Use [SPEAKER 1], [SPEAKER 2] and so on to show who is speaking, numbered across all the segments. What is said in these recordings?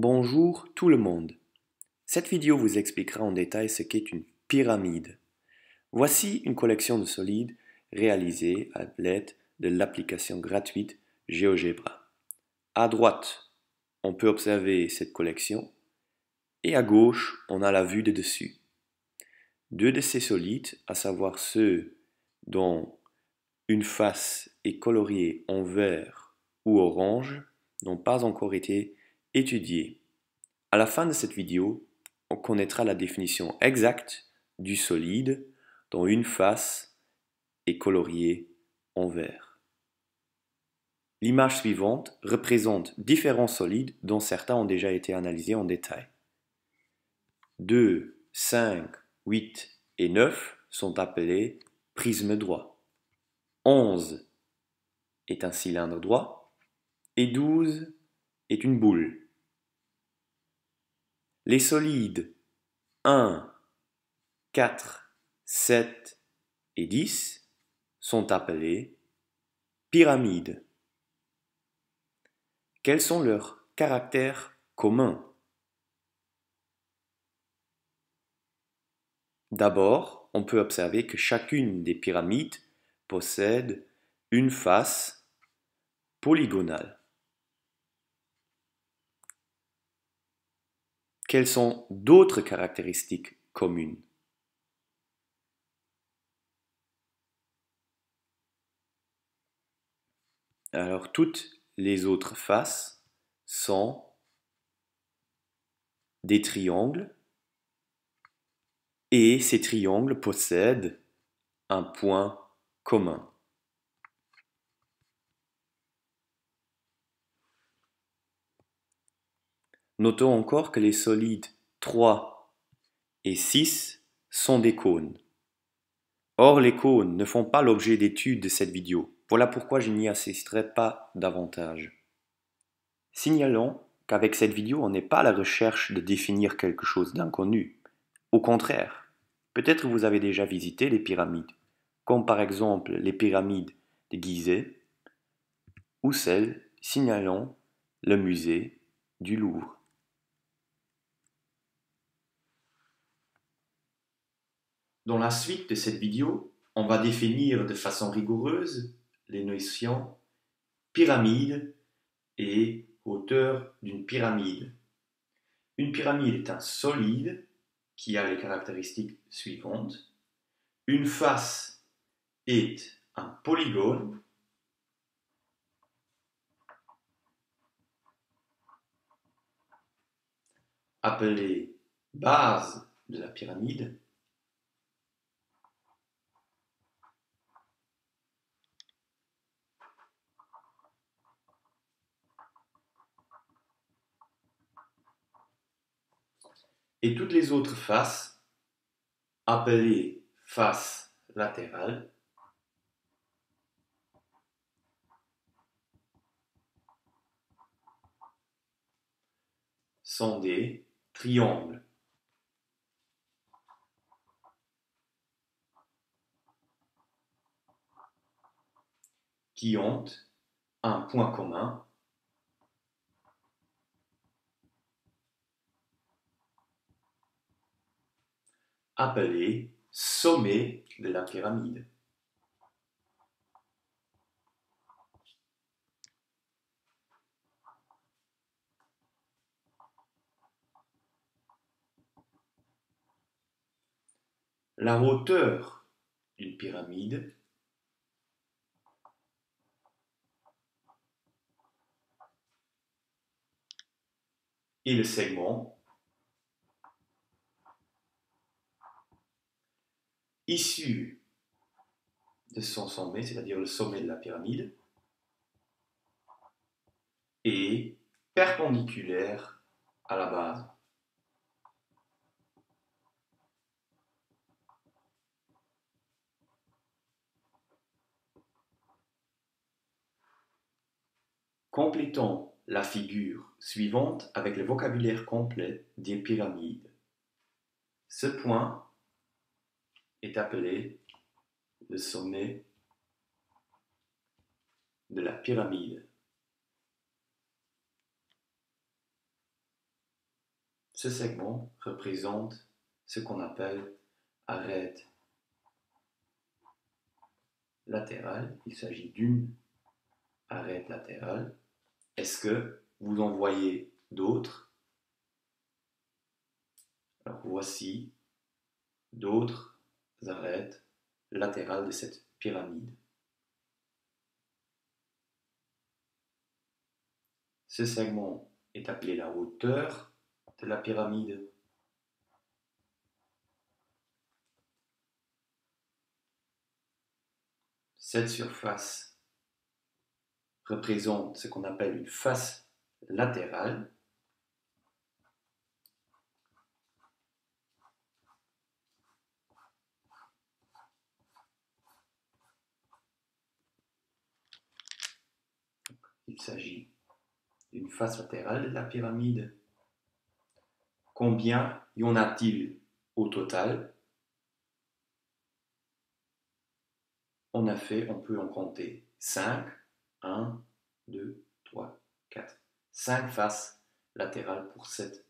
[SPEAKER 1] Bonjour tout le monde. Cette vidéo vous expliquera en détail ce qu'est une pyramide. Voici une collection de solides réalisée à l'aide de l'application gratuite GeoGebra. À droite, on peut observer cette collection et à gauche, on a la vue de dessus. Deux de ces solides, à savoir ceux dont une face est coloriée en vert ou orange, n'ont pas encore été étudiés. À la fin de cette vidéo, on connaîtra la définition exacte du solide dont une face est coloriée en vert. L'image suivante représente différents solides dont certains ont déjà été analysés en détail. 2, 5, 8 et 9 sont appelés prismes droits. 11 est un cylindre droit et 12 est une boule. Les solides 1, 4, 7 et 10 sont appelés pyramides. Quels sont leurs caractères communs? D'abord, on peut observer que chacune des pyramides possède une face polygonale. Quelles sont d'autres caractéristiques communes? Alors, toutes les autres faces sont des triangles et ces triangles possèdent un point commun. Notons encore que les solides 3 et 6 sont des cônes. Or, les cônes ne font pas l'objet d'études de cette vidéo. Voilà pourquoi je n'y assisterai pas davantage. Signalons qu'avec cette vidéo, on n'est pas à la recherche de définir quelque chose d'inconnu. Au contraire, peut-être vous avez déjà visité les pyramides, comme par exemple les pyramides de Gizeh ou celles signalant le musée du Louvre. Dans la suite de cette vidéo, on va définir de façon rigoureuse les notions pyramide et hauteur d'une pyramide. Une pyramide est un solide qui a les caractéristiques suivantes. Une face est un polygone. Appelé base de la pyramide. Et toutes les autres faces, appelées faces latérales, sont des triangles. Qui ont un point commun appelé sommet de la pyramide. La hauteur d'une pyramide est le segment issu de son sommet, c'est-à-dire le sommet de la pyramide, et perpendiculaire à la base. Complétons la figure suivante avec le vocabulaire complet des pyramides. Ce point est appelé le sommet de la pyramide. Ce segment représente ce qu'on appelle arête latérale. Il s'agit d'une arête latérale. Est-ce que vous en voyez d'autres? Alors voici d'autres arêtes latérales de cette pyramide. Ce segment est appelé la hauteur de la pyramide. Cette surface représente ce qu'on appelle une face latérale. Il s'agit d'une face latérale de la pyramide. Combien y en a-t-il au total? En effet, on peut en compter 5. 1, 2, 3, 4. 5 faces latérales pour cette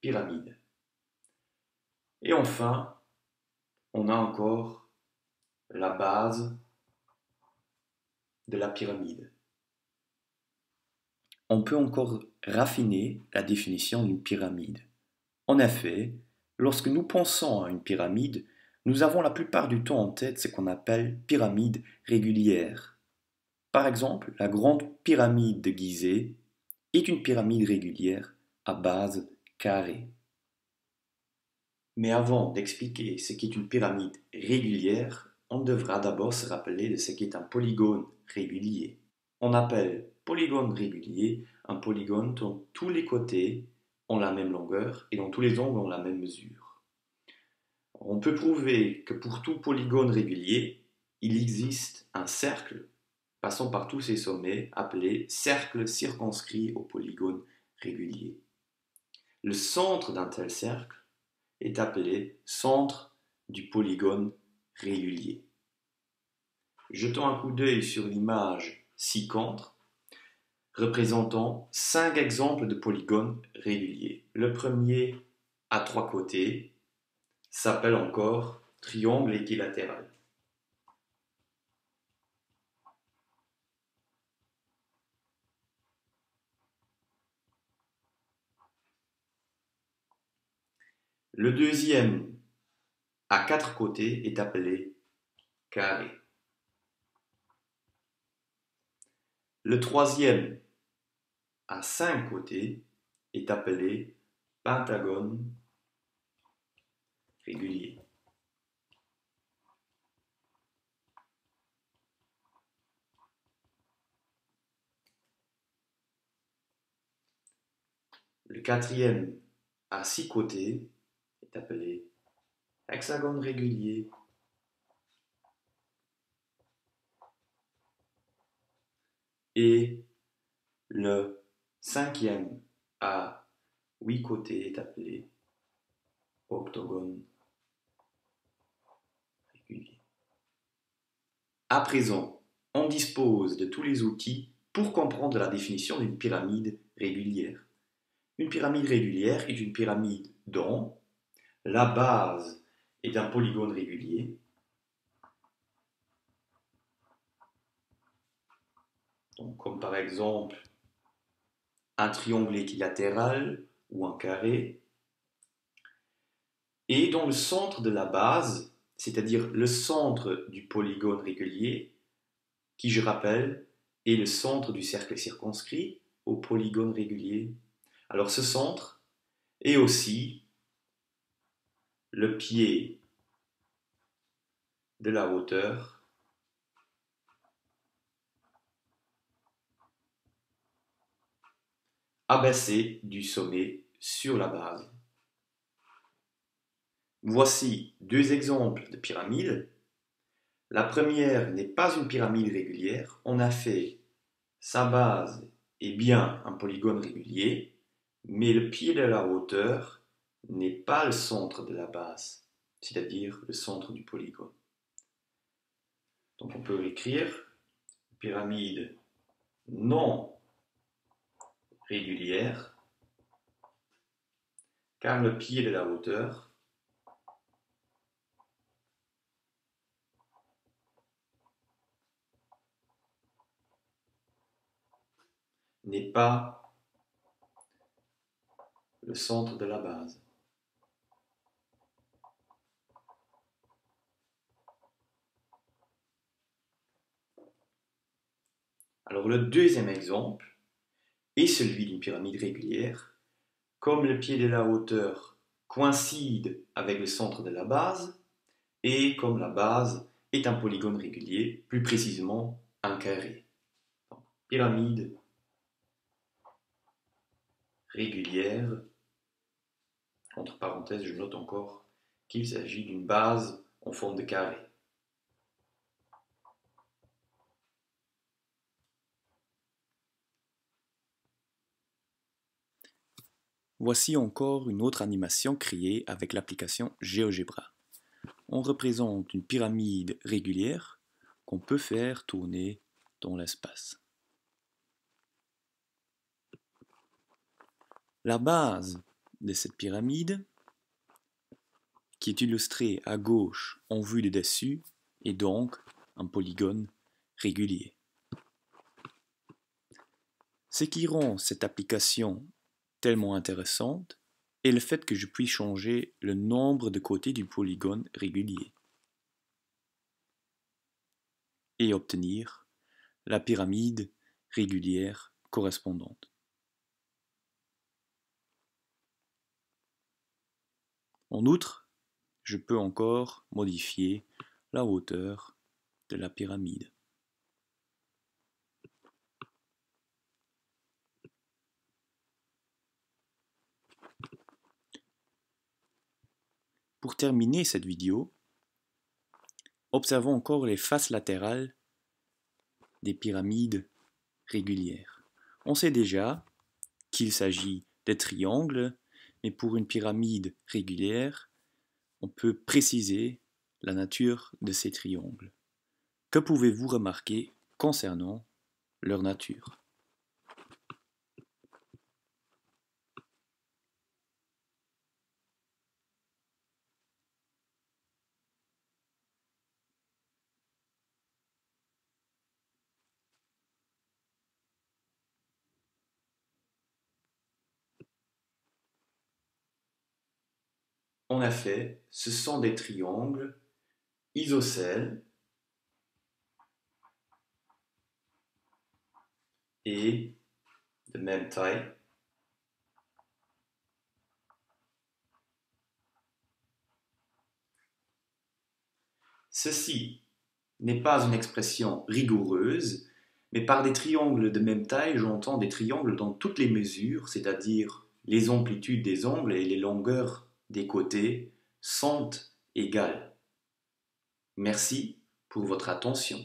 [SPEAKER 1] pyramide. Et enfin, on a encore la base de la pyramide. On peut encore raffiner la définition d'une pyramide. En effet, lorsque nous pensons à une pyramide, nous avons la plupart du temps en tête ce qu'on appelle pyramide régulière. Par exemple, la grande pyramide de Gizeh est une pyramide régulière à base carrée. Mais avant d'expliquer ce qu'est une pyramide régulière, on devra d'abord se rappeler de ce qu'est un polygone régulier. On appelle polygone régulier un polygone dont tous les côtés ont la même longueur et dont tous les angles ont la même mesure. On peut prouver que pour tout polygone régulier, il existe un cercle passant par tous ses sommets appelé cercle circonscrit au polygone régulier. Le centre d'un tel cercle est appelé centre du polygone régulier. Jetons un coup d'œil sur l'image ci-contre, représentant 5 exemples de polygones réguliers. Le premier, à 3 côtés, s'appelle encore triangle équilatéral. Le deuxième, à 4 côtés, est appelé carré. Le troisième, à 5 côtés, est appelé pentagone régulier. Le quatrième, à 6 côtés, est appelé hexagone régulier. Et le cinquième, à 8 côtés, est appelé octogone régulier. À présent, on dispose de tous les outils pour comprendre la définition d'une pyramide régulière. Une pyramide régulière est une pyramide dont la base est un polygone régulier, donc comme par exemple un triangle équilatéral ou un carré, et dont le centre de la base, c'est-à-dire le centre du polygone régulier, qui je rappelle est le centre du cercle circonscrit au polygone régulier. Alors ce centre est aussi le pied de la hauteur abaissé du sommet sur la base. Voici 2 exemples de pyramides. La première n'est pas une pyramide régulière. On a fait sa base est bien un polygone régulier, mais le pied de la hauteur n'est pas le centre de la base, c'est-à-dire le centre du polygone. Donc on peut écrire pyramide non régulière car le pied de la hauteur n'est pas le centre de la base. Alors le deuxième exemple est celui d'une pyramide régulière. Comme le pied de la hauteur coïncide avec le centre de la base, et comme la base est un polygone régulier, plus précisément un carré. Donc, pyramide régulière, entre parenthèses, je note encore qu'il s'agit d'une base en forme de carré. Voici encore une autre animation créée avec l'application GeoGebra. On représente une pyramide régulière qu'on peut faire tourner dans l'espace. La base de cette pyramide, qui est illustrée à gauche en vue de dessus, est donc un polygone régulier. Ce qui rend cette application tellement intéressante est le fait que je puisse changer le nombre de côtés du polygone régulier et obtenir la pyramide régulière correspondante. En outre, je peux encore modifier la hauteur de la pyramide. Pour terminer cette vidéo, observons encore les faces latérales des pyramides régulières. On sait déjà qu'il s'agit de triangles, mais pour une pyramide régulière, on peut préciser la nature de ces triangles. Que pouvez-vous remarquer concernant leur nature ? En effet, ce sont des triangles isocèles et de même taille. Ceci n'est pas une expression rigoureuse, mais par des triangles de même taille, j'entends des triangles dans toutes les mesures, c'est-à-dire les amplitudes des angles et les longueurs des côtés sont égales. Merci pour votre attention.